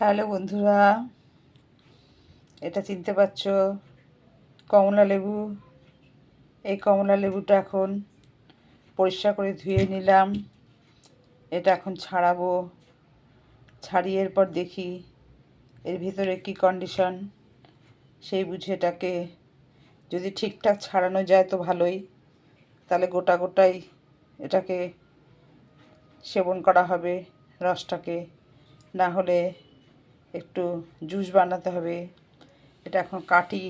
Hello বন্ধুরা, এটা চিনতে পারছো? কমলা লেবু। এই কমলা লেবুটা এখন পরিষ্কার করে ধুয়ে নিলাম। এটা এখন ছাড়াবো। ছাড়িয়ে এরপর দেখি এর ভিতরে কি কন্ডিশন, সেই বুঝে এটাকে যদি ঠিকঠাক ছাড়ানো যায় তো ভালোই, তাহলে গোটা গোটাই এটাকে সেবন করা হবে রসটাকে। না হলে একটু জুস বানাতে হবে। এটা এখন কাটি,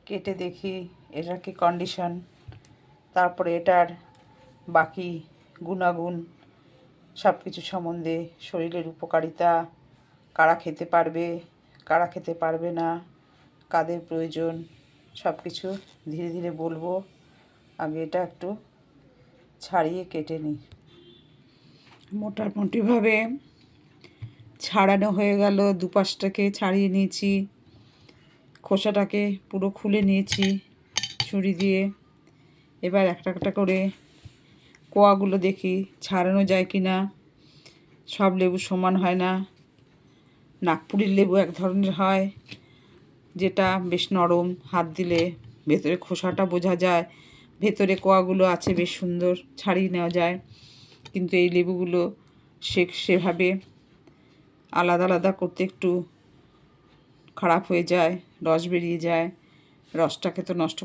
কেটে দেখি এটার কি কন্ডিশন, তারপরে এটার বাকি গুণাগুণ সব কিছু সম্বন্ধে, শরীরের উপকারিতা, কারা খেতে পারবে কারা খেতে পারবে না, কাদের প্রয়োজন, সব কিছু ধীরে ধীরে বলবো। আগে এটা একটু ছাড়িয়ে কেটে নিই। মোটামুটিভাবে ছাড়ানো হয়ে গেল। দুপাশটাকে ছাড়িয়ে নিয়েছি, খোসাটাকে পুরো খুলে নিয়েছি ছুরি দিয়ে। এবার একটা একটা করে কোয়াগুলো দেখি ছাড়ানো যায় কি না। সব লেবু সমান হয় না। নাগপুরের লেবু এক ধরনের হয়, যেটা বেশ নরম, হাত দিলে ভেতরে খোসাটা বোঝা যায়, ভেতরে কোয়াগুলো আছে, বেশ সুন্দর ছাড়িয়ে নেওয়া যায়। কিন্তু এই লেবুগুলো সেভাবে আলাদা আলাদা করতে একটু খারাপ হয়ে যায়, রস বেরিয়ে যায়। রসটাকে তো নষ্ট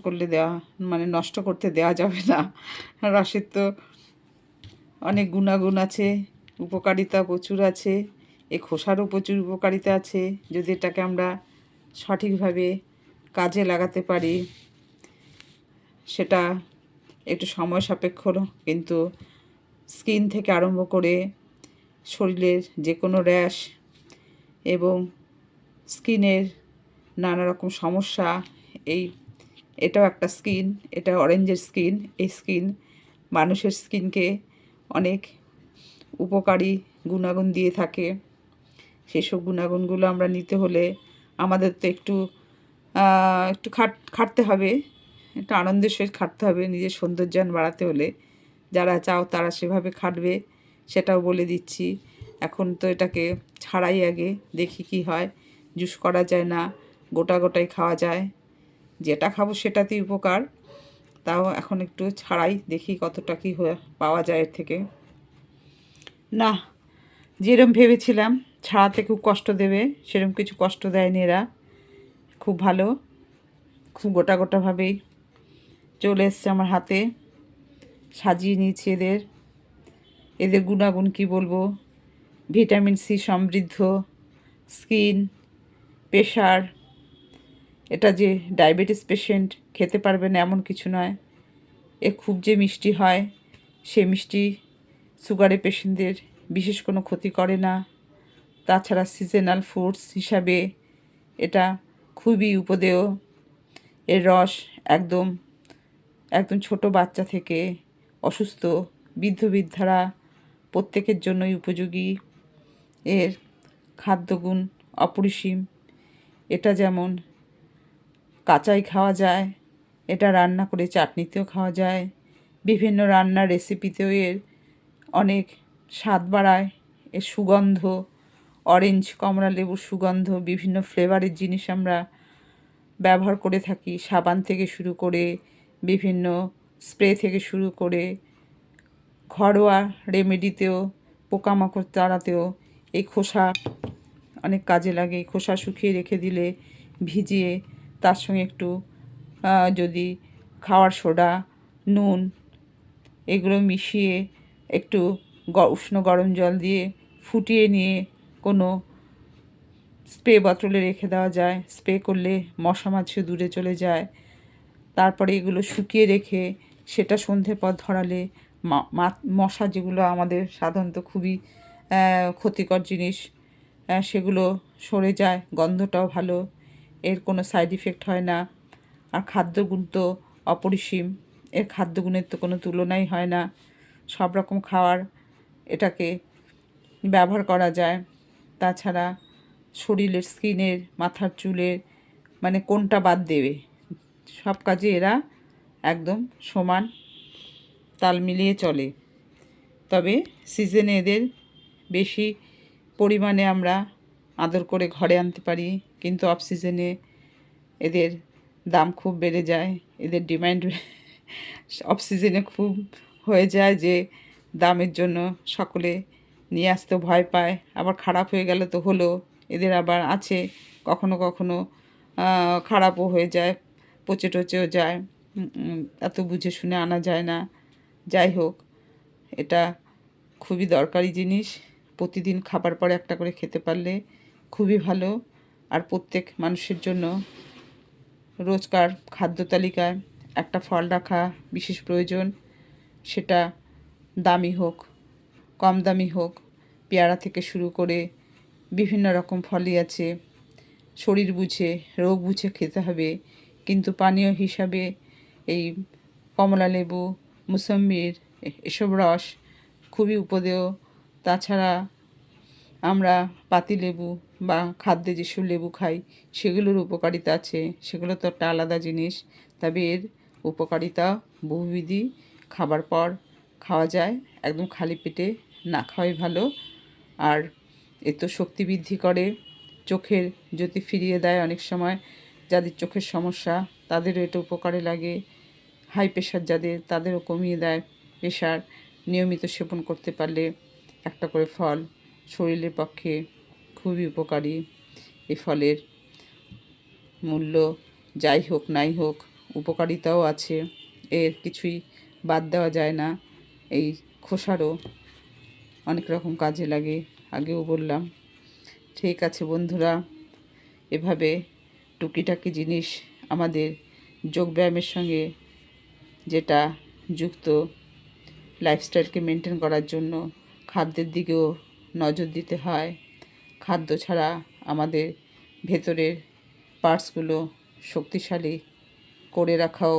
নষ্ট করতে দেওয়া যাবে না। রসের তো অনেক গুণাগুণ আছে, উপকারিতা প্রচুর আছে। এই খোসারও প্রচুর উপকারিতা আছে যদি এটাকে আমরা সঠিকভাবে কাজে লাগাতে পারি। সেটা একটু সময় সাপেক্ষ, কিন্তু স্কিন থেকে আরম্ভ করে শরীরের যে কোনো র্যাশ এবং স্কিনের নানা রকম সমস্যা, এটাও একটা স্কিন, এটা অরেঞ্জের স্কিন। এই স্কিন মানুষের স্কিনকে অনেক উপকারী গুণাগুণ দিয়ে থাকে। সেসব গুণাগুণগুলো আমরা নিতে হলে আমাদের তো একটু একটু খাটতে হবে, একটু আনন্দের সহিত খাটতে হবে। নিজের সৌন্দর্যায়ন বাড়াতে হলে যারা চাও তারা সেভাবে খাটবে, সেটাও বলে দিচ্ছি। এখন তো এটাকে ছাড়াই আগে দেখি কি হয়। জুস করা যায় না, গোটা গোটাই খাওয়া যায়। যেটা খাবো সেটাতেই উপকার, তাও এখন একটু ছাড়াই দেখি কতটা কী পাওয়া যায় এর থেকে। না, যেরম ভেবেছিলাম ছাড়াতে খুব কষ্ট দেবে, সেরকম কিছু কষ্ট দেয়নি এরা। খুব ভালো, খুব গোটা গোটাভাবেই চলে এসছে আমার হাতে। সাজিয়ে নিয়েছি এদের গুণাগুণ কি বলবো। ভিটামিন সি সমৃদ্ধ, স্কিন, প্রেশার, এটা যে ডায়াবেটিস পেশেন্ট খেতে পারবে না এমন কিছু নয়। এ খুব যে মিষ্টি হয়, সে মিষ্টি সুগারের পেশেন্টদের বিশেষ কোনো ক্ষতি করে না। তাছাড়া সিজনাল ফ্রুটস হিসাবে এটা খুবই উপদেয়। এর রস একদম একদম ছোট বাচ্চা থেকে অসুস্থ বৃদ্ধরা প্রত্যেকের জন্যই উপযোগী। এর খাদ্যগুণ অপরিসীম। এটা যেমন কাঁচাই খাওয়া যায়, এটা রান্না করে চাটনিতেও খাওয়া যায়, বিভিন্ন রান্নার রেসিপিতেও এর অনেক স্বাদ বাড়ায়। এর সুগন্ধ, অরেঞ্জ কমলা লেবুর সুগন্ধ, বিভিন্ন ফ্লেভারের জিনিস আমরা ব্যবহার করে থাকি। সাবান থেকে শুরু করে, বিভিন্ন স্প্রে থেকে শুরু করে, ঘরোয়া রেমেডিতেও, পোকামাকড় তাড়াতেও এই খোসা অনেক কাজে লাগে। খোসা শুকিয়ে রেখে দিলে, ভিজিয়ে তার সঙ্গে একটু যদি খাওয়ার সোডা, নুন এগুলো মিশিয়ে একটু উষ্ণ গরম জল দিয়ে ফুটিয়ে নিয়ে কোনো স্প্রে বোতলে রেখে দেওয়া যায়। স্প্রে করলে মশা মাছি দূরে চলে যায়। তারপরে এগুলো শুকিয়ে রেখে সেটা সন্ধ্যের পর ধরালে মশা, যেগুলো আমাদের সাধারণত খুবই ক্ষতিকর জিনিস, সেগুলো সরে যায়। গন্ধটাও ভালো, এর কোনো সাইড ইফেক্ট হয় না। আর খাদ্যগুণ তো অপরিসীম, এর খাদ্যগুণের তো কোনো তুলনাই হয় না। সব রকম খাওয়ার এটাকে ব্যবহার করা যায়। তাছাড়া শরীরের স্কিনের, মাথার চুলের, মানে কোনটা বাদ দেবে, সব কাজে এরা একদম সমান তাল মিলিয়ে চলে। তবে সিজনে এদের বেশি পরিমাণে আমরা আদর করে ঘরে আনতে পারি, কিন্তু অফ সিজনে এদের দাম খুব বেড়ে যায়, এদের ডিমান্ড অফ সিজনে খুব হয়ে যায় যে দামের জন্য সকলে নিয়ে আসতে ভয় পায়। আবার খারাপ হয়ে গেলে তো হলো, এদের আবার আছে কখনো কখনো খারাপও হয়ে যায়, পচে টচেও যায়, এত বুঝে শুনে আনা যায় না। যাই হোক, এটা খুবই দরকারি জিনিস। প্রতিদিন খাবার পরে একটা করে খেতে পারলে খুবই ভালো। আর প্রত্যেক মানুষের জন্য রোজকার খাদ্য তালিকায় একটা ফল রাখা বিশেষ প্রয়োজন। সেটা দামি হোক, কম দামি হোক, পেয়ারা থেকে শুরু করে বিভিন্ন রকম ফলই আছে। শরীর বুঝে, রোগ বুঝে খেতে হবে, কিন্তু পানীয় হিসাবে এই কমলা লেবু, মুসম্বির এসব রস খুবই উপদেয়। তাছাড়া আমরা পাতিলেবু বা খাদ্যে যেসব লেবু খাই সেগুলোর উপকারিতা আছে, সেগুলো তো একটা আলাদা জিনিস। তবে এর উপকারিতা বহুবিধি। খাবার পর খাওয়া যায়, একদম খালি পেটে না খাওয়াই ভালো। আর এ তো শক্তি বৃদ্ধি করে, চোখের জ্যোতি ফিরিয়ে দেয় অনেক সময়। যাদের চোখের সমস্যা তাদেরও এটা উপকারে লাগে। হাই প্রেশার যাদের, তাদেরও কমিয়ে দেয় প্রেশার। নিয়মিত সেবন করতে পারলে একটা করে ফল শরীরের পক্ষে খুবই উপকারী। এই ফলের মূল্য যাই হোক নাই হোক, উপকারিতাও আছে, এর কিছুই বাদ দেওয়া যায় না। এই খোসারও অনেক রকম কাজে লাগে, আগেও বললাম। ঠিক আছে বন্ধুরা, এভাবে টুকিটাকি জিনিস আমাদের যোগব্যায়ামের সঙ্গে যেটা যুক্ত, লাইফস্টাইলকে মেনটেন করার জন্য খাদ্যের দিকেও নজর দিতে হয়। খাদ্য ছাড়া আমাদের ভেতরের পার্টসগুলো শক্তিশালী করে রাখাও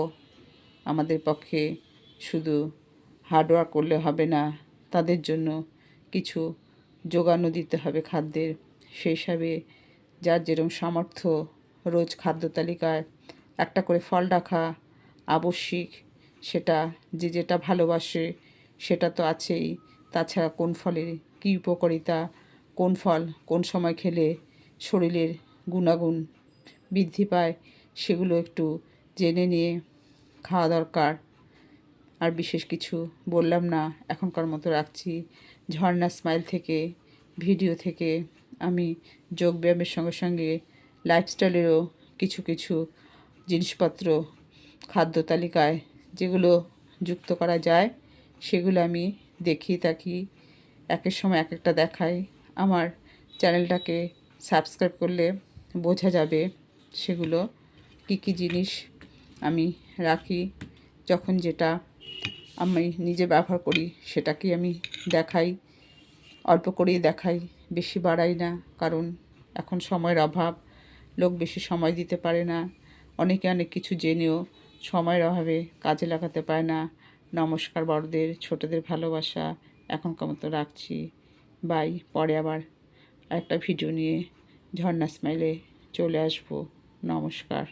আমাদের পক্ষে শুধু হার্ডওয়ার্ক করলে হবে না, তাদের জন্য কিছু যোগানও দিতে হবে খাদ্যের। সেই হিসাবে যার যেরকম সামর্থ্য রোজ খাদ্য তালিকায় একটা করে ফল রাখা আবশ্যিক। সেটা যে যেটা ভালোবাসে সেটা তো আছেই। তাছাড়া কোন ফলের কী উপকারিতা, কোন ফল কোন সময় খেলে শরীরের গুণাগুণ বৃদ্ধি পায়, সেগুলো একটু জেনে নিয়ে খাওয়া দরকার। আর বিশেষ কিছু বললাম না, এখনকার মতো রাখছি। ঝর্ণা স্মাইল থেকে, ভিডিও থেকে আমি যোগব্যায়ামের সঙ্গে সঙ্গে লাইফস্টাইলেরও কিছু কিছু জিনিসপত্র খাদ্য তালিকায় যেগুলো যুক্ত করা যায় সেগুলো আমি দেখিয়ে থাকি। একের সময় এক একটা দেখাই। আমার চ্যানেলটাকে সাবস্ক্রাইব করলে বোঝা যাবে সেগুলো কী কী জিনিস আমি রাখি। যখন যেটা আমি নিজে ব্যবহার করি সেটাকেই আমি দেখাই, অল্প করেই দেখাই, বেশি বাড়াই না। কারণ এখন সময়ের অভাব, লোক বেশি সময় দিতে পারে না। অনেকে অনেক কিছু জেনেও সময়ের অভাবে কাজে লাগাতে পারে না। নমস্কার বড়দের, ছোটদের ভালোবাসা। এখনকার মতো রাখছি, বাই। পরে আবার একটা ভিডিও নিয়ে ঝর্ণা স্মাইলে চলে আসবো। নমস্কার।